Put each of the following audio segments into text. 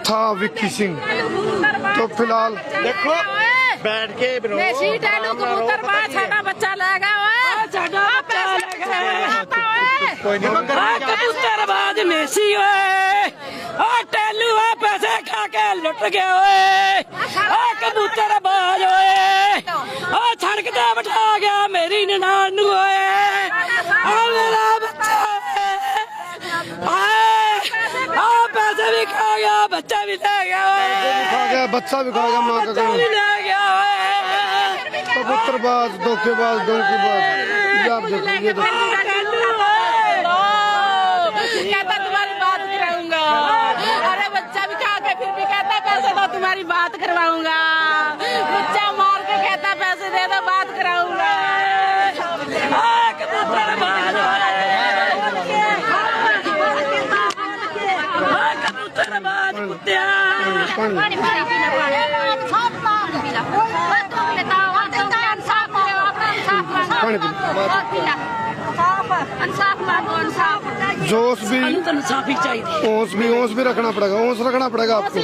था विक्की सिंह। तो फिलहाल देखो बैठ के बच्चा लेगा कबूतरबाज मेसी टेलू पैसे खा के लुट गए कबूतरबाज सड़क ते बिठा गया मेरी ननान मेरा बच्चा पैसे भी खा गया बच्चा भी ले गया बच्चा भी खा गया माँ का भी ले गया कबूतरबाज धोखेबाज डोंकीबाज यार देखो ये तो कहता तुम्हारी बात कराऊंगा अरे बच्चा भी खा के फिर भी कहता पैसे दो तुम्हारी बात करवाऊंगा बच्चा मार के कहता पैसे दे दो बात कराऊंगा जोश भी ओस भी रखना पड़ेगा आपको।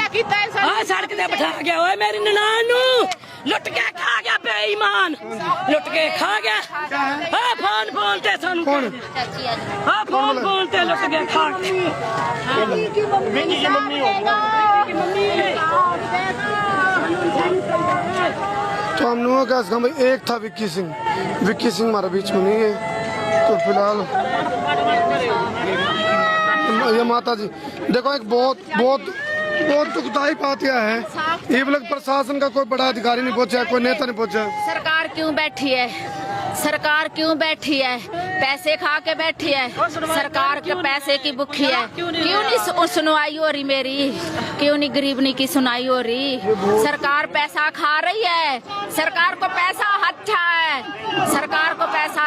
सड़क पे बैठा गया ओए मेरी ननान लुट के खा गया बेईमान लुट के खा गया फोन बोलते सन फोन बोलते लुट के खा तो हम लोगों का भाई एक था विक्की सिंह हमारे बीच में नहीं है। तो फिलहाल ये माता जी देखो एक बहुत दुखदाई बात यह है ये लोग प्रशासन का कोई बड़ा अधिकारी नहीं पहुंचा कोई नेता नहीं पहुंचा। सरकार क्यों बैठी है पैसे खा के बैठी है सरकार के पैसे की भुखी है क्यों नहीं सुनवाई हो रही मेरी क्यों नहीं गरीबनी की सुनाई हो रही। सरकार पैसा खा रही है सरकार को पैसा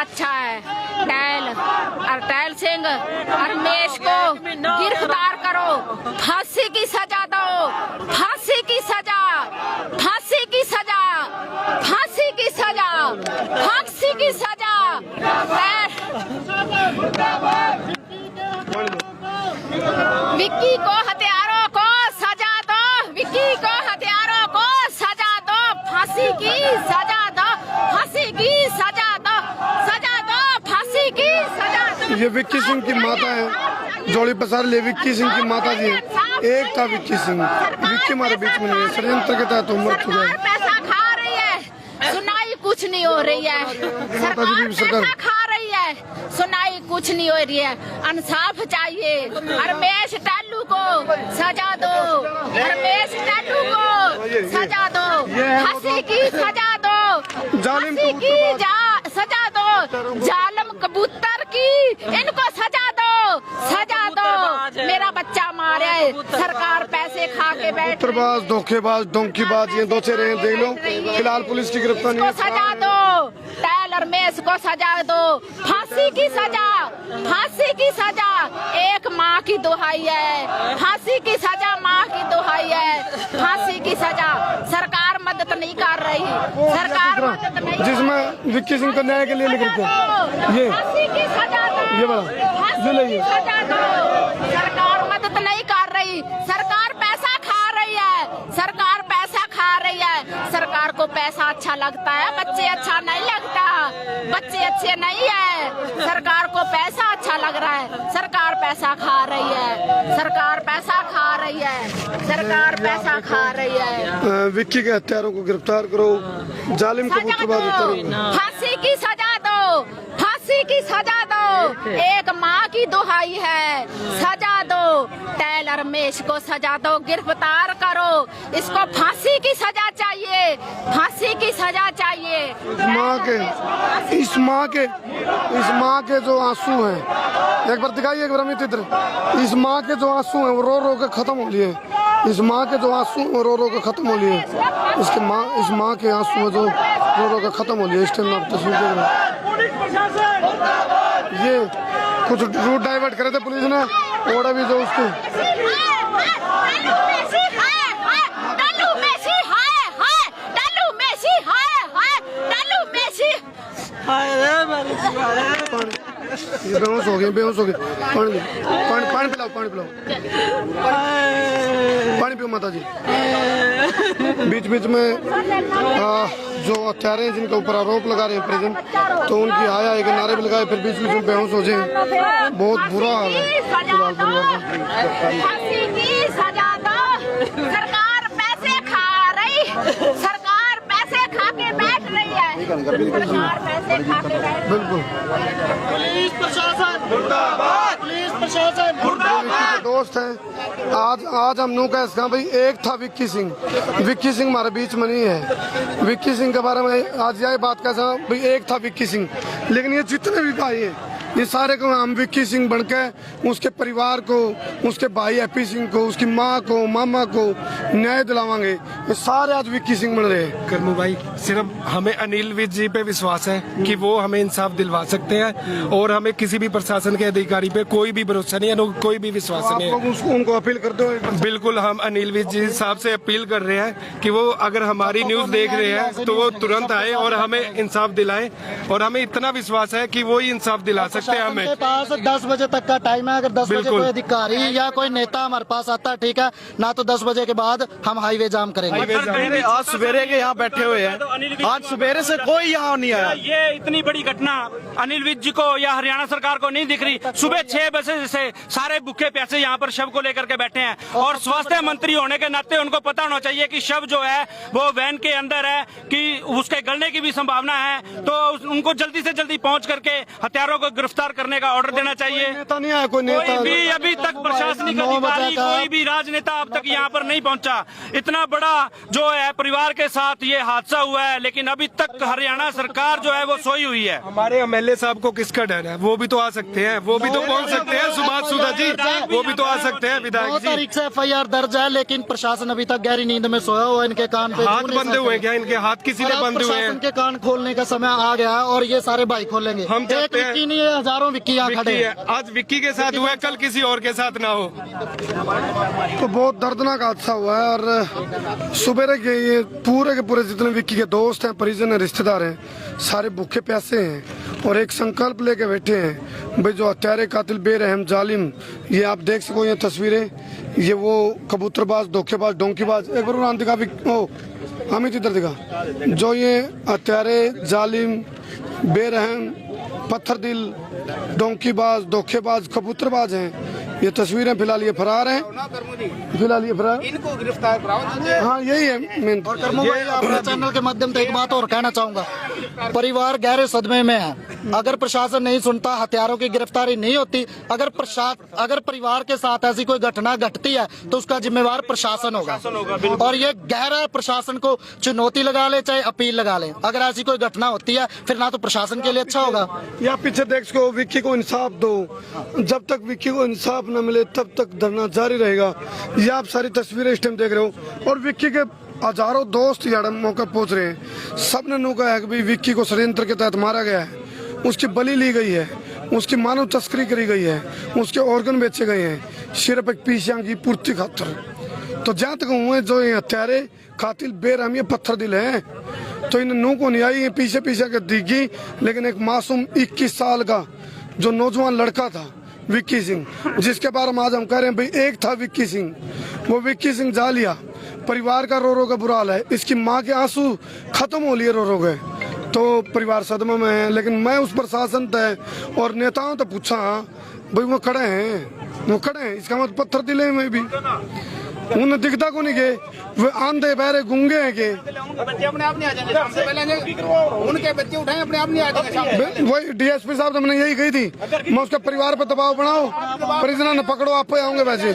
अच्छा है टैल सिंह रमेश को गिरफ्तार करो फांसी की सजा दो विक्की को हत्यारों को सजा दो फांसी की सजा दो ये विक्की सिंह की माता है जोड़ी पसार ले विक्की सिंह की माता जी है एक था विक्की सिंह विक्की हमारे बीच में नहीं है षड्यंत्र के तहत उम्र चुका है पैसा खा रही है सुनाई कुछ नहीं हो रही है सरकार खा रही है सुनाई कुछ नहीं हो रही है इंसाफ चाहिए रमेश टालू को सजा दो फांसी की सजा दो जालिम कबूतर की इनको सजा दो मेरा बच्चा मारे सरकार पैसे खा के कबूतरबाज धोखेबाज डोंकीबाज ये दो से रहे देख लो फिलहाल पुलिस की गिरफ्तार नहीं है। सजा दो रमेश को सजा दो फांसी की सजा एक माँ की दुहाई है फांसी की सजा सरकार मदद नहीं कर रही जिसमें विक्की सिंह को न्याय के लिए लिख रहे ये फांसी की सजा दो सरकार मदद नहीं कर रही सरकार पैसा खा रही है सरकार को पैसा अच्छा लगता है बच्चे अच्छा नहीं लगता बच्चे अच्छे नहीं है सरकार को पैसा अच्छा लग रहा है सरकार पैसा खा रही है विक्की के हत्यारों को गिरफ्तार करो जालिम कबूतरबाज फांसी की सजा दो एक माँ की दुहाई है सजा दो टेलर रमेश को सजा दो गिरफ्तार करो इसको फांसी की सजा चाहिए इस माँ के जो आंसू हैं एक बार दिखाइए एक बार अमित इधर इस माँ के जो आंसू हैं वो रो के खत्म हो लिए इस माँ के जो आंसू रो के खत्म हो लिए इस माँ के आंसू में जो रो के खत्म हो लिए इस टाइम आप तस्वीर देख रहे हैं। ये कुछ रूट डाइवर्ट करे थे पुलिस ने ओड़ा भी जो उसके बेहोश हो गए पानी पिलाओ माता जी। बीच बीच में जो हत्यारे हैं जिनके ऊपर आरोप लगा रहे हैं प्रिजन, तो उनकी आया एक नारे भी लगाए, फिर बीच बीच में बेहोश हो जाए। बहुत बुरा हाल है फिलहाल परिवार का। सरकार पैसे खा रही, सरकार पैसे खा के बैठ रही है, सरकार पैसे खा के बैठ। बिल्कुल। पुलिस प्रशासन मुर्दाबाद, पुलिस प्रशासन मुर्दाबाद। दोस्त हैं, आज हम लोग का भाई एक था विक्की सिंह हमारे बीच में नहीं है। विक्की सिंह के बारे में आज यही बात कैसा भाई, एक था विक्की सिंह, लेकिन ये जितने भी भाई हैं ये सारे को हम विक्की सिंह बनके उसके परिवार को, उसके भाई एपी सिंह को, उसकी माँ को, मामा को न्याय दिलावांगे। ये सारे आज विक्की सिंह बन रहे हैं। करमू भाई, सिर्फ हमें अनिल विज जी पे विश्वास है कि वो हमें इंसाफ दिलवा सकते हैं, और हमें किसी भी प्रशासन के अधिकारी पे कोई भी भरोसा नहीं है, कोई भी विश्वास आप नहीं लोग है। उनको अपील कर दो। बिल्कुल, हम अनिल विज जी साहब से अपील कर रहे हैं कि वो अगर हमारी न्यूज देख रहे हैं तो वो तुरंत आए और हमें इंसाफ दिलाएं, और हमें इतना विश्वास है कि वो ही इंसाफ दिला सकते हैं हमें। 10 बजे तक का टाइम है, अगर 10 बजे बिल्कुल। कोई अधिकारी या कोई नेता हमारे पास आता है, ठीक है ना, तो 10 बजे के बाद हम हाईवे जाम करेंगे। आज सवेरे के यहाँ बैठे हुए हैं, आज सवेरे से कोई यहाँ नहीं आया। ये इतनी बड़ी घटना अनिल विज जी को या हरियाणा सरकार को नहीं दिख रही। सुबह 6 बजे से सारे भूखे प्यासे यहाँ पर शव को लेकर के बैठे हैं, और स्वास्थ्य मंत्री होने के नाते उनको पता होना चाहिए कि शव जो है वो वैन के अंदर है, कि उसके गलने की भी संभावना है, तो उनको जल्दी से जल्दी पहुंच करके हत्यारों को गिरफ्तार करने का ऑर्डर देना चाहिए। नेता नहीं आया कोई नेता। कोई भी अभी तक प्रशासनिक अधिकारी, कोई भी राजनेता अब तक यहाँ पर नहीं पहुंचा। इतना बड़ा जो है परिवार के साथ ये हादसा हुआ है, लेकिन अभी तक हरियाणा सरकार जो है वो सोई हुई है। हमारे एमएलए साहब को किसका डर है? वो भी तो आ सकते हैं, वो भी तो पहुंच सकते हैं। सुभाष सुधा जी वो भी तो आ सकते हैं, 9 विधायक जी। तारीख से FIR दर्ज है, लेकिन प्रशासन अभी तक गहरी नींद में सोया हुआ है। इनके कान पे हाथ बंधे हुए क्या? इनके हाथ किसी ने बंधे हुए प्रशासन हैं? के कान खोलने का समय आ गया है, और ये सारे भाई खोलेंगे। हम एक चाहते हैं- विक्की नहीं है, हजारों विक्की यहाँ खड़े विक्की हैं। है, आज विक्की के साथ हुआ है, कल किसी और के साथ ना हो। तो बहुत दर्दनाक हादसा हुआ है, और सुबह के ये पूरे जितने विक्की के दोस्त हैं, परिजन हैं, रिश्तेदार हैं, सारे भूखे प्यासे हैं, और एक संकल्प लेके बैठे हैं भाई जो हत्यारे, कातिल, बेरहम, जालिम, ये आप देख सको ये तस्वीरें, ये वो कबूतरबाज, धोखेबाज, डोंकीबाज, एक बार दिखा ओ अमित इधर दिखा, जो ये हत्यारे, जालिम, बेरहम, पत्थर दिल, डोंकीबाज, धोखेबाज, कबूतरबाज हैं। ये तस्वीरें फिलहाल ये फरार हैं, फिलहाल ये फरार, इनको गिरफ्तार कराओ। हाँ यही है मेन। और कर्मो भाई, अपने चैनल के माध्यम से एक बात और कहना चाहूंगा, परिवार गहरे सदमे में है। अगर प्रशासन नहीं सुनता, हत्यारों की गिरफ्तारी नहीं होती, अगर परिवार के साथ ऐसी कोई घटना घटती है तो उसका जिम्मेवार प्रशासन होगा, और ये गहरा प्रशासन को चुनौती लगा ले, चाहे अपील लगा ले। अगर ऐसी कोई घटना होती है फिर ना तो प्रशासन के लिए अच्छा होगा। या पीछे देख सको, विक्की को इंसाफ दो, जब तक विक्की को इंसाफ न मिले तब तक धरना जारी रहेगा। ये आप सारी तस्वीरें इस टाइम देख रहे हो, और विक्की के हजारों दोस्त यहाँ मौके पहुंच रहे हैं। सबने नु कहा है कि भाई विक्की को षड्यंत्र के तहत मारा गया है, उसकी बलि ली गई है, उसकी मानव तस्करी करी गई है, उसके ऑर्गन बेचे गए हैं सिर्फ एक पीसियां की पूर्ति खातर। तो जहाँ तक हुए जो ये हत्यारे, कातिल, बेरहम, ये पत्थर दिल हैं, तो इन नू को नहीं आई, ये पीछे के दिखी, लेकिन एक मासूम 21 साल का जो नौजवान लड़का था विक्की सिंह, जिसके बारे में आज हम कह रहे हैं भाई एक था विक्की सिंह, वो विक्की सिंह जा लिया। परिवार का रो का बुरा हाल है, इसकी माँ के आंसू खत्म हो लिए रो गए, तो परिवार सदमे में है। लेकिन मैं उस प्रशासन तय और नेताओं तो पूछा भाई वो खड़े हैं, इसका मतलब पत्थर दिले में भी उन्हें दिखता को नहीं के, वे आंधे बहरे गूंगे हैं के, बच्चे अपने आप नहीं आ जाएंगे, सबसे पहले उनके बच्चे उठाए अपने आप नहीं आ जाएंगे। वही डीएसपी साहब हमने यही कही थी, मैं उसके परिवार पर दबाव बनाओ, परिजनों ने पकड़ो, आप पे आऊंगे वैसे।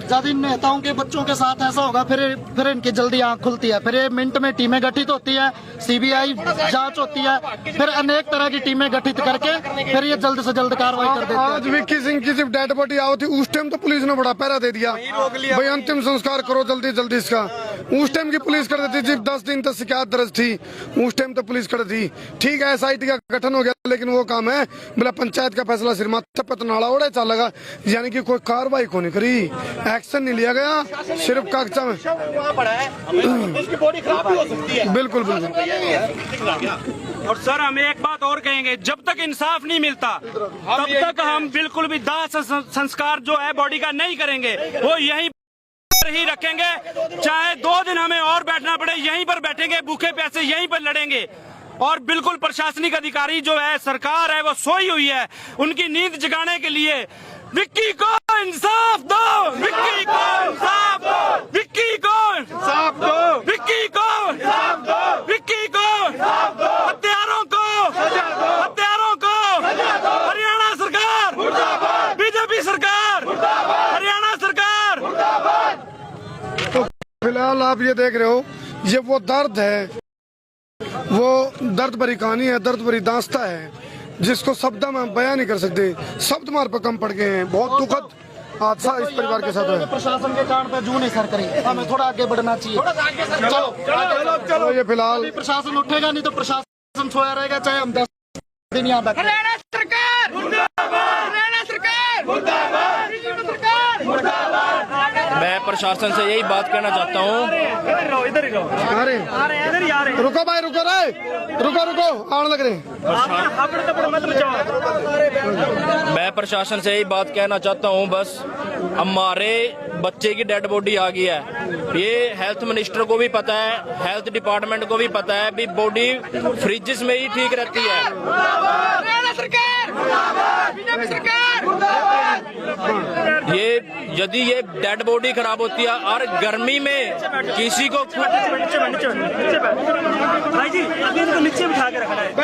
जब इन नेताओं के बच्चों के साथ ऐसा होगा फिर इनकी जल्दी आंख खुलती है, फिर ये मिनट में टीमें गठित होती है, CBI जांच होती है, फिर अनेक तरह की टीमें गठित करके फिर ये जल्द से जल्द कार्रवाई कर देते हैं। आज विक्की सिंह की सिर्फ डेड बॉडी आई थी, उस टाइम तो पुलिस ने बड़ा पहरा दे दिया भाई अंतिम संस्कार करो जल्दी इसका। उस टाइम की पुलिस कर देती, सिर्फ 10 दिन तक शिकायत दर्ज थी, उस टाइम तो पुलिस कर दी। ठीक है SIT का गठन हो गया, लेकिन वो काम है बोला पंचायत का फैसला सिर माथे पे तो नाड़ा उड़े चल लगा, यानी कि कोई कार्रवाई को नहीं करी, एक्शन नहीं लिया गया, सिर्फ कागजा में। बिल्कुल। और सर हम एक बात और कहेंगे, जब तक इंसाफ नहीं मिलता तब तक हम बिल्कुल भी दाह संस्कार जो है बॉडी का नहीं करेंगे, वो यही पर ही रखेंगे, चाहे 2 दिन हमें और बैठना पड़े, यहीं पर बैठेंगे, भूखे प्यासे यहीं पर लड़ेंगे। और बिल्कुल प्रशासनिक अधिकारी जो है, सरकार है, वो सोई हुई है। उनकी नींद जगाने के लिए विक्की को इंसाफ दो, विक्की को इंसाफ दो, विक्की को इंसाफ दो, विक्की को इंसाफ दो, विक्की को इंसाफ दो, हत्यारों को हरियाणा सरकार मुर्दाबाद, बीजेपी सरकार मुर्दाबाद, हरियाणा सरकार मुर्दाबाद। फिलहाल आप ये देख रहे हो, ये वो दर्द है, वो दर्द भरी कहानी है, दर्द भरी दास्ता है, जिसको शब्द में हम बयान नहीं कर सकते। शब्द मार पर कम पड़ गए हैं। बहुत दुखद हादसा इस परिवार के साथ है। प्रशासन के कारण पे जू नहीं सर करी, हमें थोड़ा आगे बढ़ना चाहिए। चलो ये फिलहाल प्रशासन उठेगा नहीं तो प्रशासन सोया रहेगा, चाहे हम 10 दिन यहाँ बैठे। हरियाणा सरकार मुर्दाबाद, हरियाणा सरकार मुर्दाबाद, बीजेपी सरकार मुर्दाबाद। मैं प्रशासन से यही बात कहना चाहता हूँ। अरे रुको भाई, रुको रे, रुको आने लग रहे। मैं प्रशासन से यही बात कहना चाहता हूँ, बस हमारे बच्चे की डेड बॉडी आ गई है। ये हेल्थ मिनिस्टर को भी पता है, हेल्थ डिपार्टमेंट को भी पता है भी बॉडी फ्रिज में ही ठीक रहती है। हरियाणा सरकार मुर्दाबाद, बीजेपी सरकार मुर्दाबाद। ये यदि ये डेड बॉडी खराब होती है और गर्मी में किसी को भाई जी अभी इनको नीचे बिठा के रखना है।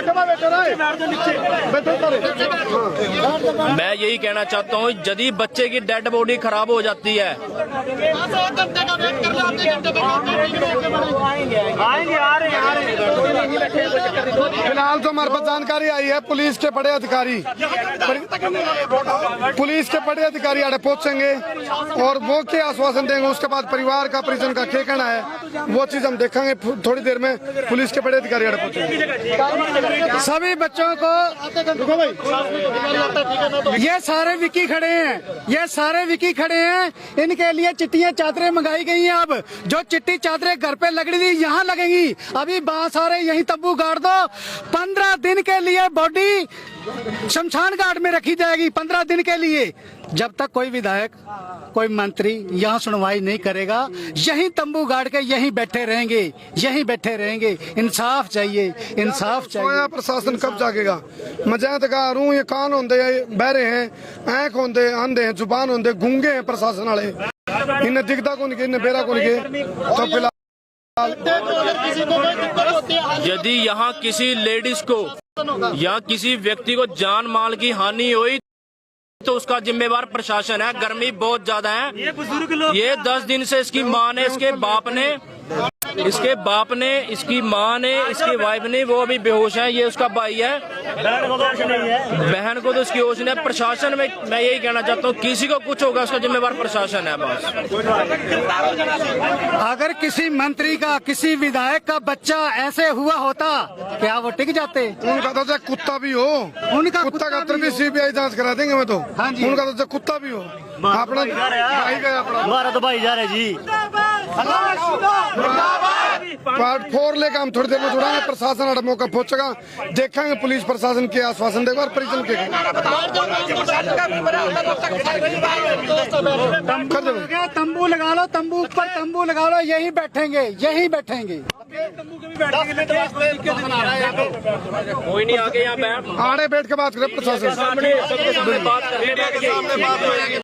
मैं यही कहना चाहता हूँ, यदि बच्चे की डेड बॉडी खराब हो जाती है, फिलहाल तो हमारे पास जानकारी आई है, पुलिस के बड़े अधिकारी आड़े पहुंचेंगे और वो क्या आश्वासन देंगे, उसके बाद परिवार का, परिजन का क्या कहना है, वो चीज हम देखेंगे थोड़ी देर में। पुलिस के बड़े अधिकारी आड़े पहुंचेंगे। सभी बच्चों को, ये सारे विकी खड़े हैं, ये सारे विकी खड़े हैं, इनके लिए चिट्टियां चादरें मंगाई गई हैं। अब जो चिट्टी चादरें घर पे लग रही थी यहाँ लगेंगी। अभी सारे यहीं तब्बू गाड़ दो। 15 दिन के लिए बॉडी शमशान घाट में रखी जाएगी, 15 दिन के लिए। जब तक कोई विधायक, कोई मंत्री यहाँ सुनवाई नहीं करेगा, यहीं तंबू गाड़ के यहीं बैठे रहेंगे, यहीं बैठे रहेंगे। इंसाफ चाहिए, इंसाफ चाहिए। प्रशासन कब जागेगा? मैं तो कह रहा हूँ, ये कान होंदे बहरे हैं, आंख होंदे अंधे हैं, जुबान होंदे गूंगे हैं प्रशासन वाले, इन्हें दिखता कौन के, इन्हें बेरा कौन के। तो फिलहाल यदि यहाँ किसी लेडीज को या किसी व्यक्ति को जान माल की हानि हुई तो उसका जिम्मेवार प्रशासन है। गर्मी बहुत ज्यादा है। ये 10 दिन से इसकी माँ ने, इसके बाप ने, इसकी माँ ने, इसकी वाइफ ने, वो अभी बेहोश है। ये उसका भाई है, बहन को तो इसकी होश नहीं है। प्रशासन में मैं यही कहना चाहता हूँ, किसी को कुछ होगा उसका जिम्मेवार प्रशासन है बस। अगर किसी मंत्री का, किसी विधायक का बच्चा ऐसे हुआ होता, क्या वो टिक जाते? उनका तो कुत्ता भी हो, उनका कुत्ता का भी CBI जांच करा देंगे। मैं तो उनका तो कुत्ता भी हो, अपना भाई गया, हमारा तो भाई जा रहे जी। पार्ट 4 लेकर हम थोड़ी देर में जुड़ेंगे। प्रशासन हर मौका पहुंचेगा, देखेंगे पुलिस प्रशासन के आश्वासन देगा और परिजन के तंबू लगा लो, तंबू पर तंबू लगा लो, यहीं बैठेंगे, यहीं बैठेंगे। कोई नहीं आगे यहाँ बैठ, आड़े बैठ के बात करें प्रशासन। सामने बात करें।